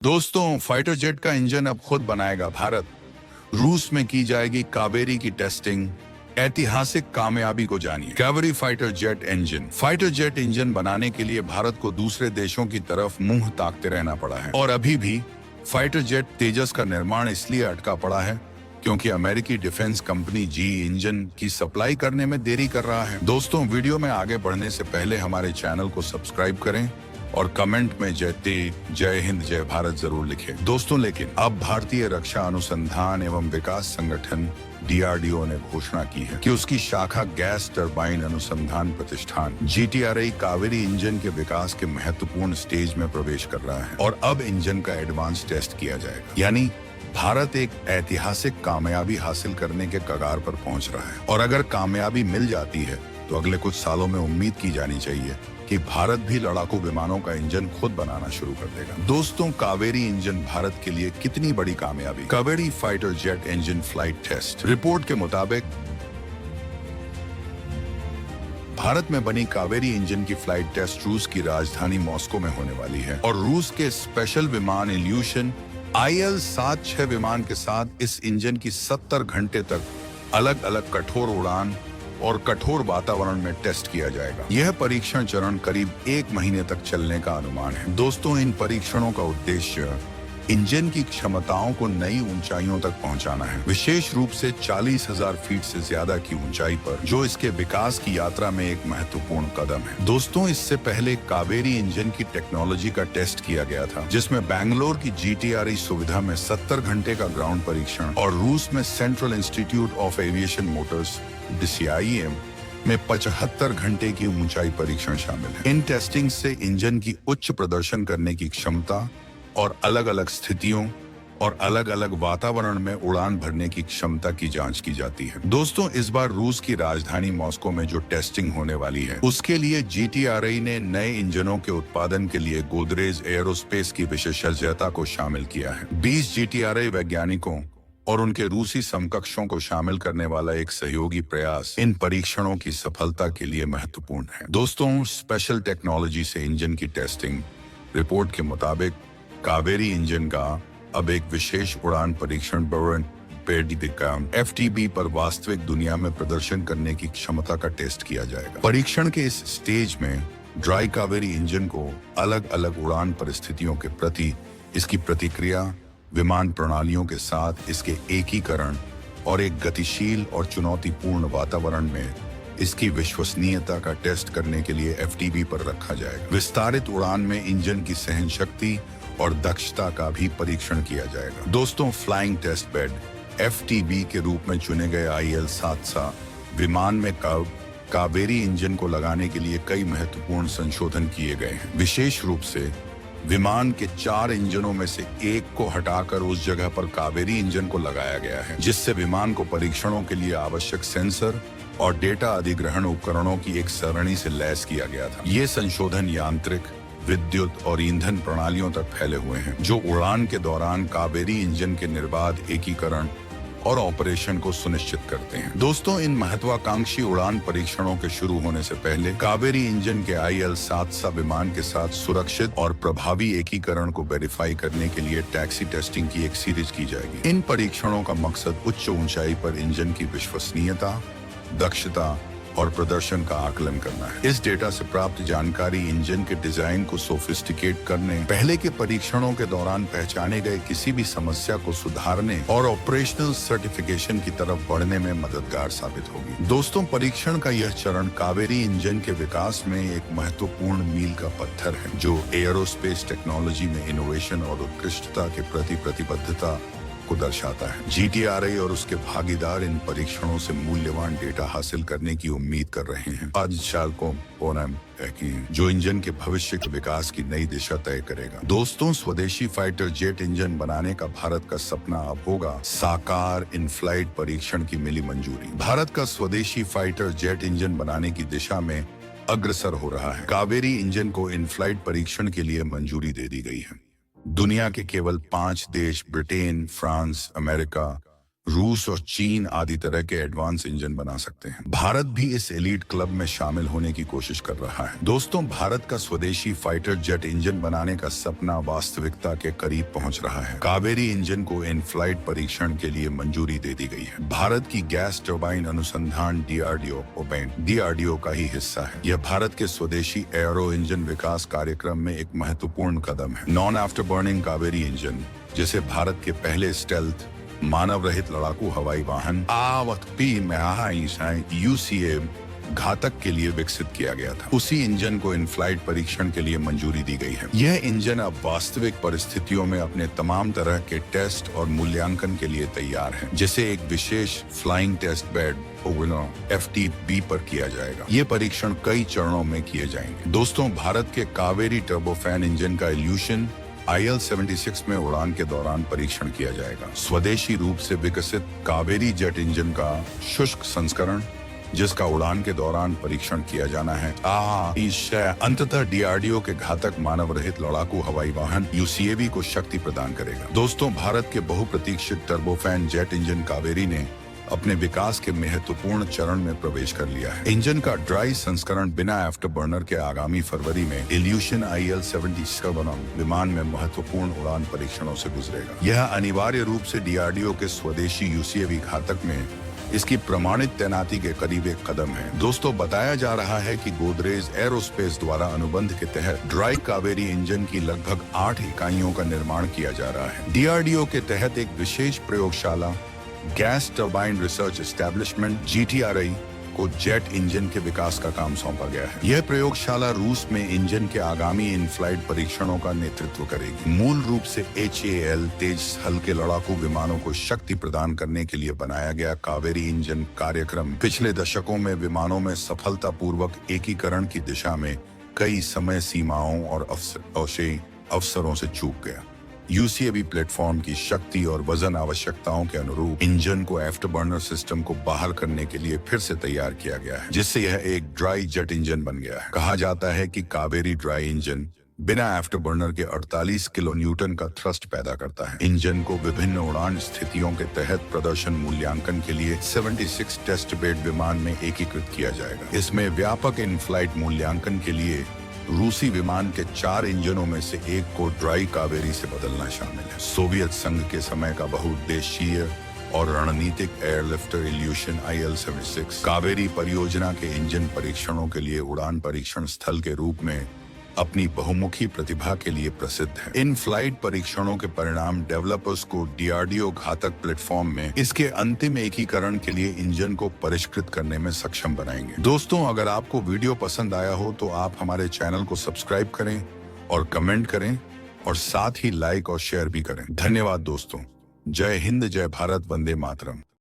दोस्तों, fighter jet का engine अब खुद बनाएगा भारत। रूस में की जाएगी कावेरी की टेस्टिंग। ऐतिहासिक कामयाबी को जानिए। कावेरी फाइटर जेट इंजन बनाने के लिए भारत को दूसरे देशों की तरफ मुंह ताकते रहना पड़ा है और अभी भी फाइटर जेट तेजस का निर्माण इसलिए अटका पड़ा है क्योंकि अमेरिकी डिफेंस कंपनी जी इंजन की सप्लाई करने में देरी कर रहा है। दोस्तों, वीडियो में आगे बढ़ने से पहले हमारे चैनल को सब्सक्राइब करें और कमेंट में जय हिंद जय भारत जरूर लिखें। दोस्तों, लेकिन अब भारतीय रक्षा अनुसंधान एवं विकास संगठन DRDO ने घोषणा की है कि उसकी शाखा गैस टरबाइन अनुसंधान प्रतिष्ठान GTRI कावेरी इंजन के विकास के महत्वपूर्ण स्टेज में प्रवेश कर रहा है और अब इंजन का एडवांस टेस्ट किया जाएगा। यानी भारत एक ऐतिहासिक कामयाबी हासिल करने के कगार पर पहुंच रहा है और अगर कामयाबी मिल जाती है तो अगले कुछ सालों में उम्मीद की जानी चाहिए कि भारत भी लड़ाकू विमानों का इंजन खुद बनाना शुरू कर देगा। दोस्तों, कावेरी इंजन भारत के लिए कितनी बड़ी कामयाबी। Kaveri fighter jet engine flight test report के मुताबिक भारत में बनी कावेरी इंजन की फ्लाइट टेस्ट रूस की राजधानी मॉस्को में होने वाली है और रूस के स्पेशल विमान इल्यूशन IL-76 विमान के साथ इस इंजन की 70 घंटे तक अलग अलग कठोर उड़ान और कठोर वातावरण में टेस्ट किया जाएगा। यह परीक्षण चरण करीब 1 महीने तक चलने का अनुमान है। दोस्तों, इन परीक्षणों का उद्देश्य इंजन की क्षमताओं को नई ऊंचाइयों तक पहुंचाना है, विशेष रूप से 40,000 फीट से ज्यादा की ऊंचाई पर, जो इसके विकास की यात्रा में एक महत्वपूर्ण कदम है। दोस्तों, इससे पहले कावेरी इंजन की टेक्नोलॉजी का टेस्ट किया गया था, जिसमें बैंगलोर की GTRI सुविधा में 70 घंटे का ग्राउंड परीक्षण और रूस में central institute of aviation Motors DCIM में 75 घंटे की ऊंचाई परीक्षण शामिल है। इन टेस्टिंग से इंजन की उच्च प्रदर्शन करने की क्षमता और अलग अलग स्थितियों और अलग अलग वातावरण में उड़ान भरने की क्षमता की जांच की जाती है। दोस्तों, इस बार रूस की राजधानी मॉस्को में जो टेस्टिंग होने वाली है उसके लिए GTRI ने नए इंजनों के उत्पादन के लिए गोदरेज एयरोस्पेस की विशेषज्ञता को शामिल किया है। 20 GTRI वैज्ञानिकों और उनके रूसी समकक्षों को शामिल करने वाला एक सहयोगी प्रयास इन परीक्षणों की सफलता के लिए महत्वपूर्ण है। दोस्तों, स्पेशल टेक्नोलॉजी से इंजन की टेस्टिंग रिपोर्ट के मुताबिक कावेरी इंजन का अब एक विशेष उड़ान परीक्षण FTB पर वास्तविक दुनिया में प्रदर्शन करने की क्षमता का टेस्ट किया जाएगा। परीक्षण के इस स्टेज में ड्राई कावेरी इंजन को अलग अलग उड़ान परिस्थितियों के प्रति इसकी प्रतिक्रिया, विमान प्रणालियों के साथ इसके एकीकरण और एक गतिशील और चुनौतीपूर्ण वातावरण में इसकी विश्वसनीयता का टेस्ट करने के लिए FTB पर रखा जाएगा। विस्तारित उड़ान में इंजन की सहन शक्ति और दक्षता का भी परीक्षण किया जाएगा। दोस्तों, फ्लाइंग टेस्ट बेड FTB के रूप में चुने गए IL-77 विमान में कावेरी इंजन को लगाने के लिए कई महत्वपूर्ण संशोधन किए गए हैं। विशेष रूप से विमान के 4 इंजनों में से एक को हटाकर उस जगह पर कावेरी इंजन को लगाया गया है, जिससे विमान को परीक्षणों के लिए आवश्यक सेंसर और डेटा अधिग्रहण उपकरणों की एक सरणी से लैस किया गया था। ये संशोधन यांत्रिक, विद्युत और ईंधन प्रणालियों तक फैले हुए हैं, जो उड़ान के दौरान कावेरी इंजन के निर्बाध एकीकरण और ऑपरेशन को सुनिश्चित करते हैं। दोस्तों, इन महत्वाकांक्षी उड़ान परीक्षणों के शुरू होने से पहले कावेरी इंजन के IL-77 विमान के साथ सुरक्षित और प्रभावी एकीकरण को वेरीफाई करने के लिए टैक्सी टेस्टिंग की एक सीरीज की जाएगी। इन परीक्षणों का मकसद उच्च ऊंचाई पर इंजन की विश्वसनीयता, दक्षता और प्रदर्शन का आकलन करना है। इस डेटा से प्राप्त जानकारी इंजन के डिजाइन को सोफिस्टिकेट करने, पहले के परीक्षणों के दौरान पहचाने गए किसी भी समस्या को सुधारने और ऑपरेशनल सर्टिफिकेशन की तरफ बढ़ने में मददगार साबित होगी। दोस्तों, परीक्षण का यह चरण कावेरी इंजन के विकास में एक महत्वपूर्ण मील का पत्थर है, जो एयरोस्पेस टेक्नोलॉजी में इनोवेशन और उत्कृष्टता के प्रति प्रतिबद्धता को दर्शाता है। GTRI और उसके भागीदार इन परीक्षणों से मूल्यवान डेटा हासिल करने की उम्मीद कर रहे हैं। आज चालकों जो इंजन के भविष्य के विकास की नई दिशा तय करेगा। दोस्तों, स्वदेशी फाइटर जेट इंजन बनाने का भारत का सपना अब होगा साकार। इन फ्लाइट परीक्षण की मिली मंजूरी भारत का स्वदेशी फाइटर जेट इंजन बनाने की दिशा में अग्रसर हो रहा है। कावेरी इंजन को इन फ्लाइट परीक्षण के लिए मंजूरी दे दी गई है। दुनिया के केवल 5 देश ब्रिटेन, फ्रांस, अमेरिका, रूस और चीन आदि तरह के एडवांस इंजन बना सकते हैं। भारत भी इस एलीट क्लब में शामिल होने की कोशिश कर रहा है। दोस्तों, भारत का स्वदेशी फाइटर जेट इंजन बनाने का सपना वास्तविकता के करीब पहुंच रहा है। कावेरी इंजन को इन फ्लाइट परीक्षण के लिए मंजूरी दे दी गई है। भारत की गैस टरबाइन अनुसंधान डीआरडीओ का ही हिस्सा है। यह भारत के स्वदेशी एयरो इंजन विकास कार्यक्रम में एक महत्वपूर्ण कदम है। Non after burning Kaveri engine, जिसे भारत के पहले स्टेल्थ मानव रहित लड़ाकू हवाई वाहन यूसीए घातक के लिए विकसित किया गया था, उसी इंजन को इन फ्लाइट परीक्षण के लिए मंजूरी दी गई है। यह इंजन अब वास्तविक परिस्थितियों में अपने तमाम तरह के टेस्ट और मूल्यांकन के लिए तैयार है, जिसे एक विशेष फ्लाइंग टेस्ट बेड FTB पर किया जाएगा। ये परीक्षण कई चरणों में किए जाएंगे। दोस्तों, भारत के कावेरी टर्बोफैन इंजन का इल्यूशन IL-76 में उड़ान के दौरान परीक्षण किया जाएगा। स्वदेशी रूप से विकसित कावेरी जेट इंजन का शुष्क संस्करण, जिसका उड़ान के दौरान परीक्षण किया जाना है, अंततः डीआरडीओ के घातक मानव रहित लड़ाकू हवाई वाहन UCAV को शक्ति प्रदान करेगा। दोस्तों, भारत के बहुप्रतीक्षित टर्बोफैन जेट इंजन कावेरी ने अपने विकास के महत्वपूर्ण चरण में प्रवेश कर लिया है। इंजन का ड्राई संस्करण बिना आफ्टर बर्नर के आगामी फरवरी में इल्यूशन IL-77 विमान में महत्वपूर्ण उड़ान परीक्षणों से गुजरेगा। यह अनिवार्य रूप से डीआरडीओ के स्वदेशी UCAV घातक में इसकी प्रमाणित तैनाती के करीब एक कदम है। दोस्तों, बताया जा रहा है कि गोदरेज एरोस्पेस द्वारा अनुबंध के तहत ड्राई कावेरी इंजन की लगभग 8 इकाइयों का निर्माण किया जा रहा है। डीआरडीओ के तहत एक विशेष प्रयोगशाला gas turbine research establishment GTRI को जेट इंजन के विकास का काम सौंपा गया है। यह प्रयोगशाला रूस में इंजन के आगामी इन फ्लाइट परीक्षणों का नेतृत्व करेगी। मूल रूप से HAL तेज हल्के लड़ाकू विमानों को शक्ति प्रदान करने के लिए बनाया गया कावेरी इंजन कार्यक्रम पिछले दशकों में विमानों में सफलतापूर्वक एकीकरण की दिशा में कई समय सीमाओं और अवसरों से चूक गया। UCAV प्लेटफॉर्म की शक्ति और वजन आवश्यकताओं के अनुरूप इंजन को आफ्टर बर्नर सिस्टम को बाहर करने के लिए फिर से तैयार किया गया है, जिससे यह एक ड्राई जेट इंजन बन गया है। कहा जाता है कि कावेरी ड्राई इंजन बिना आफ्टर बर्नर के 48 किलो न्यूटन का थ्रस्ट पैदा करता है। इंजन को विभिन्न उड़ान स्थितियों के तहत प्रदर्शन मूल्यांकन के लिए 76 टेस्ट बेड विमान में एकीकृत किया जाएगा। इसमें व्यापक इन फ्लाइट मूल्यांकन के लिए रूसी विमान के 4 इंजनों में से एक को ड्राई कावेरी से बदलना शामिल है। सोवियत संघ के समय का बहुउद्देशीय और रणनीतिक एयरलिफ्टर इल्यूशन IL-76 कावेरी परियोजना के इंजन परीक्षणों के लिए उड़ान परीक्षण स्थल के रूप में अपनी बहुमुखी प्रतिभा के लिए प्रसिद्ध है। इन फ्लाइट परीक्षणों के परिणाम डेवलपर्स को डीआरडीओ घातक प्लेटफॉर्म में इसके अंतिम एकीकरण के लिए इंजन को परिष्कृत करने में सक्षम बनाएंगे। दोस्तों, अगर आपको वीडियो पसंद आया हो तो आप हमारे चैनल को सब्सक्राइब करें और कमेंट करें और साथ ही लाइक और शेयर भी करें। धन्यवाद दोस्तों। जय हिंद, जय भारत, वंदे मातरम।